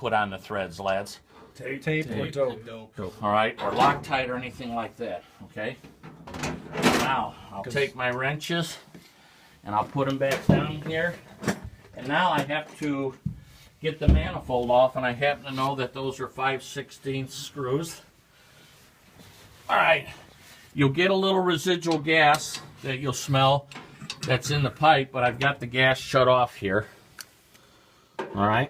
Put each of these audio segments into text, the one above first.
put on the threads, lads? Tape or dope. All right, or Loctite or anything like that, okay? Now, I'll take my wrenches and I'll put them back down here. And now I have to get the manifold off, and I happen to know that those are 5/16 screws. All right, you'll get a little residual gas that you'll smell that's in the pipe, but I've got the gas shut off here. All right.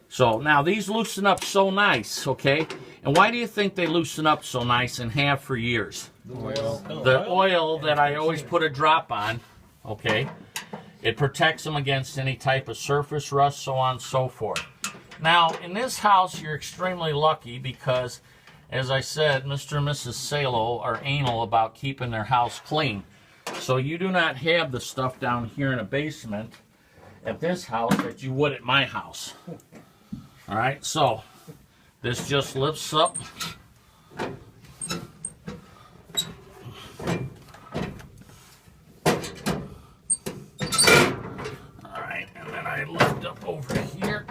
So now these loosen up so nice, okay? And why do you think they loosen up so nice and have for years? The oil that I always put a drop on, okay? It protects them against any type of surface rust, so on and so forth. Now, in this house, you're extremely lucky because, as I said, Mr. and Mrs. Salo are anal about keeping their house clean. So you do not have the stuff down here in the basement at this house that you would at my house. All right, so this just lifts up. All right, and then I lift up over here.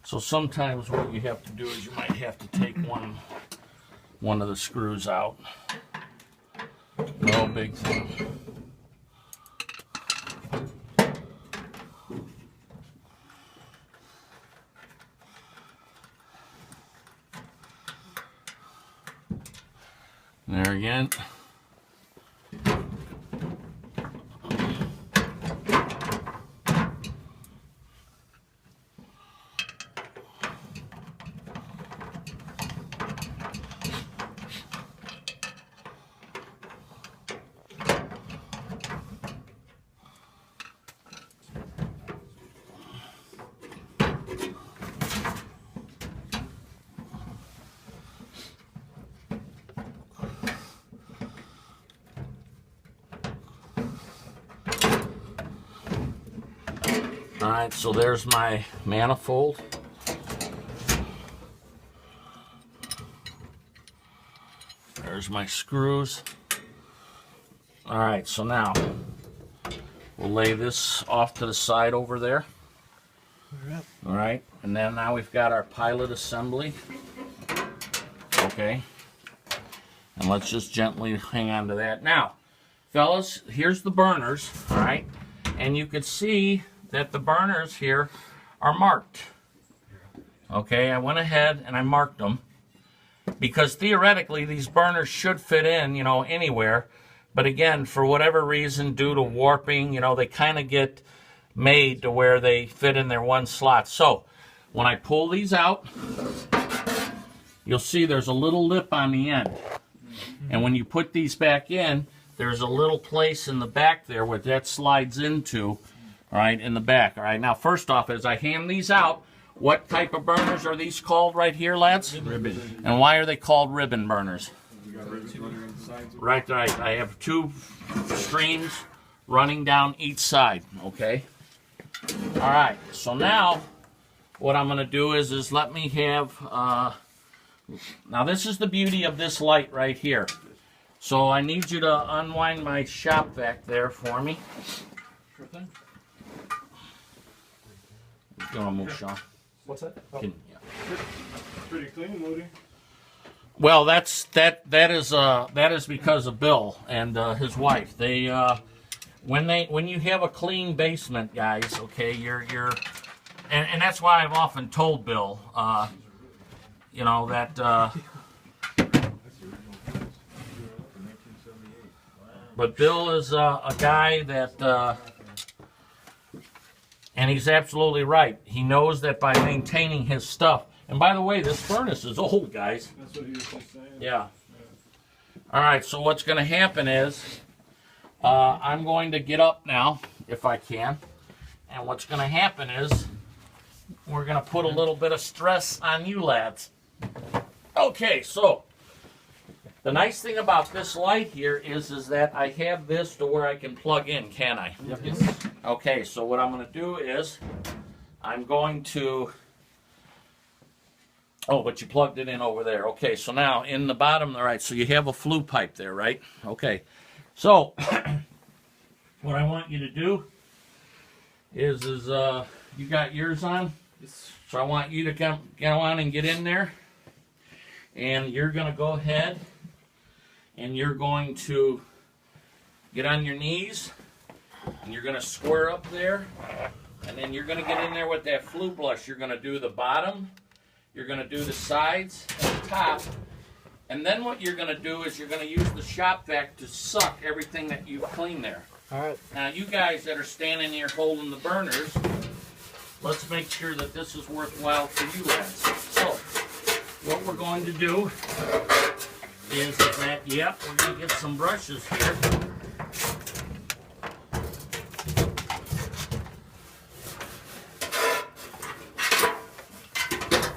So sometimes what you have to do is you might have to take one of the screws out. No big thing. There again. All right, so there's my manifold. There's my screws. All right, so now we'll lay this off to the side over there. All right, and then now we've got our pilot assembly. Okay, and let's just gently hang on to that. Now, fellas, here's the burners, all right? And you could see that the burners here are marked. Okay, I went ahead and I marked them because theoretically these burners should fit in, you know, anywhere. But again, for whatever reason, due to warping, you know, they kind of get made to where they fit in their one slot. So when I pull these out, you'll see there's a little lip on the end. And when you put these back in, there's a little place in the back there where that slides into. All right, in the back. All right, now first off, as I hand these out, what type of burners are these called right here, lads? Ribbon. And why are they called ribbon burners? Right. I have two streams running down each side, okay? All right, so now what I'm going to do is let me have, now this is the beauty of this light right here. So I need you to unwind my shop vac there for me. Sure thing. You want to move, Sean? What's that? Oh. Yeah. Pretty clean, Moody. Well, that is because of Bill and his wife. They when you have a clean basement, guys, okay, and that's why I've often told Bill, you know, that. But Bill is a guy that. And he's absolutely right. He knows that by maintaining his stuff. And by the way, this furnace is old, guys. That's what he was just saying. Yeah. All right, so what's going to happen is I'm going to get up now, if I can. And what's going to happen is we're going to put a little bit of stress on you lads. Okay, so the nice thing about this light here is that I have this to where I can plug in, can I? Yep. Yes. Okay, so what I'm going to do is I'm going to... Oh, but you plugged it in over there. Okay, so now in the bottom, all right, so you have a flue pipe there, right? Okay, so what I want you to do is you got yours on? So I want you to go on and get in there, and you're going to go ahead and you're going to get on your knees, and you're going to square up there, and then you're going to get in there with that flue brush. You're going to do the bottom, you're going to do the sides and the top, and then what you're going to do is you're going to use the shop vac to suck everything that you've cleaned there. All right. Now you guys that are standing here holding the burners, let's make sure that this is worthwhile for you lads. So, what we're going to do is that, yep, we're going to get some brushes here.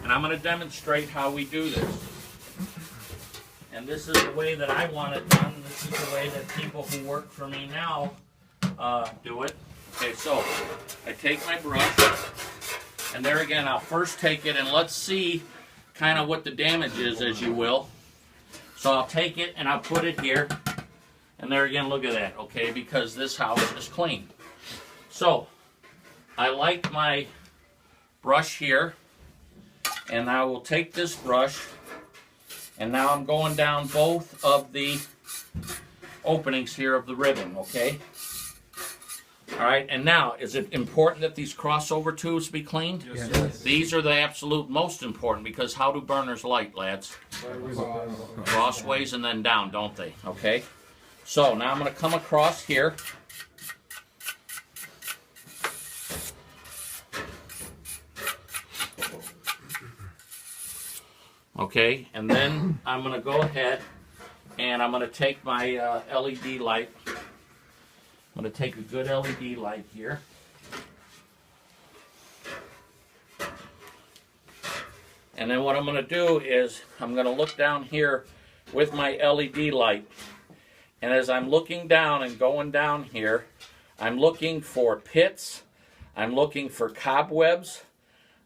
And I'm going to demonstrate how we do this. And this is the way that I want it done. This is the way that people who work for me now do it. Okay, so I take my brush, and there again, I'll first take it, and let's see kind of what the damage is, as you will. So I'll take it, and I'll put it here, and there again, look at that, okay, because this house is clean. So I like my brush here, and I will take this brush, and now I'm going down both of the openings here of the ribbon, okay? All right, and now, is it important that these crossover tubes be cleaned? Yes. These are the absolute most important, because how do burners light, lads? Crossways and then down, don't they? Okay? So, now I'm going to come across here. Okay, and then I'm going to go ahead and I'm going to take my LED light. I'm going to take a good LED light here. And then what I'm going to do is I'm going to look down here with my LED light. And as I'm looking down and going down here, I'm looking for pits. I'm looking for cobwebs.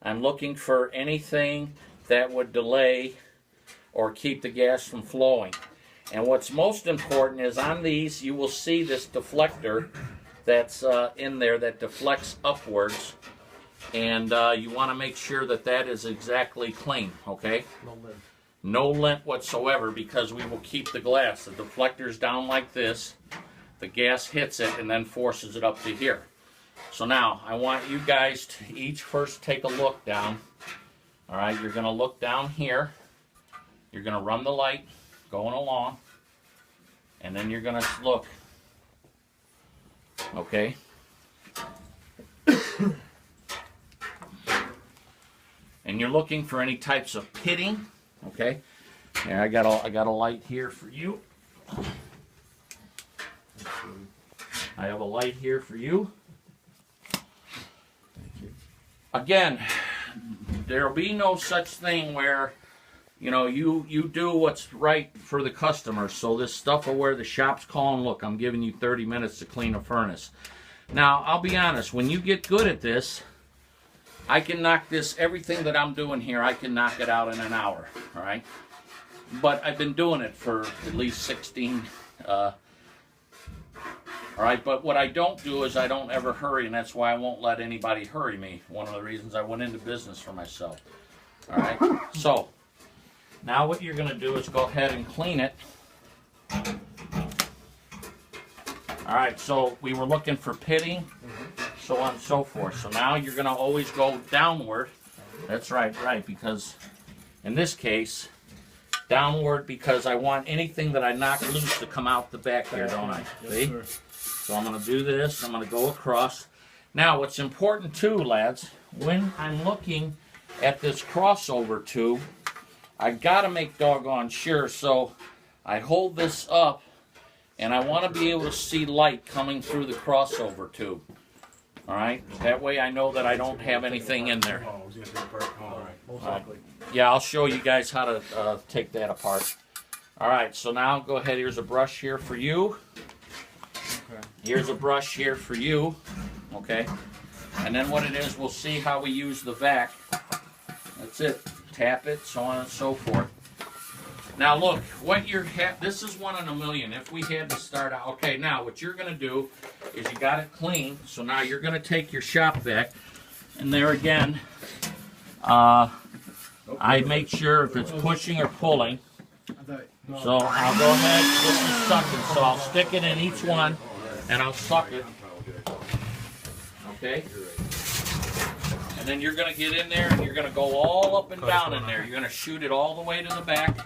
I'm looking for anything that would delay or keep the gas from flowing. And what's most important is on these, you will see this deflector that's in there that deflects upwards. And you want to make sure that that is exactly clean, okay? No lint. No lint whatsoever, because we will keep the glass. The deflector's down like this. The gas hits it and then forces it up to here. So now, I want you guys to each first take a look down. All right, you're going to look down here. You're going to run the light going along, and then you're going to look, okay? And you're looking for any types of pitting, okay? Here, I got a light here for you. I have a light here for you. Again, there'll be no such thing where, you know, you do what's right for the customer. So this stuff of where the shop's calling, look, I'm giving you 30 minutes to clean a furnace. Now, I'll be honest, when you get good at this, I can knock this, everything that I'm doing here, I can knock it out in an hour, all right? But I've been doing it for at least 16, all right? But what I don't do is I don't ever hurry, and that's why I won't let anybody hurry me. One of the reasons I went into business for myself, all right? So, now what you're going to do is go ahead and clean it. All right, so we were looking for pitting, so on and so forth. So now you're going to always go downward. That's right, because in this case, downward, because I want anything that I knock loose to come out the back here, don't I? See? So I'm going to do this. I'm going to go across. Now, what's important too, lads, when I'm looking at this crossover tube, I got to make doggone sure. So I hold this up, and I want to be able to see light coming through the crossover tube. All right? That way I know that I don't have anything in there. Oh, it's gonna be apart. Oh, all right. Most likely. Yeah, I'll show you guys how to take that apart. All right, so now go ahead. Here's a brush here for you. Okay. Here's a brush here for you. okay? And then what it is, we'll see how we use the vac. That's it. Tap it, so on and so forth. Now look, what this is 1 in a million. If we had to start out, okay, now what you're gonna do is you got it clean, so now you're gonna take your shop vac, and there again, I make sure if it's pushing or pulling. So I'll go ahead, this is sucking, so I'll stick it in each one, and I'll suck it. Okay? And then you're going to get in there, and you're going to go all up and down in there. You're going to shoot it all the way to the back.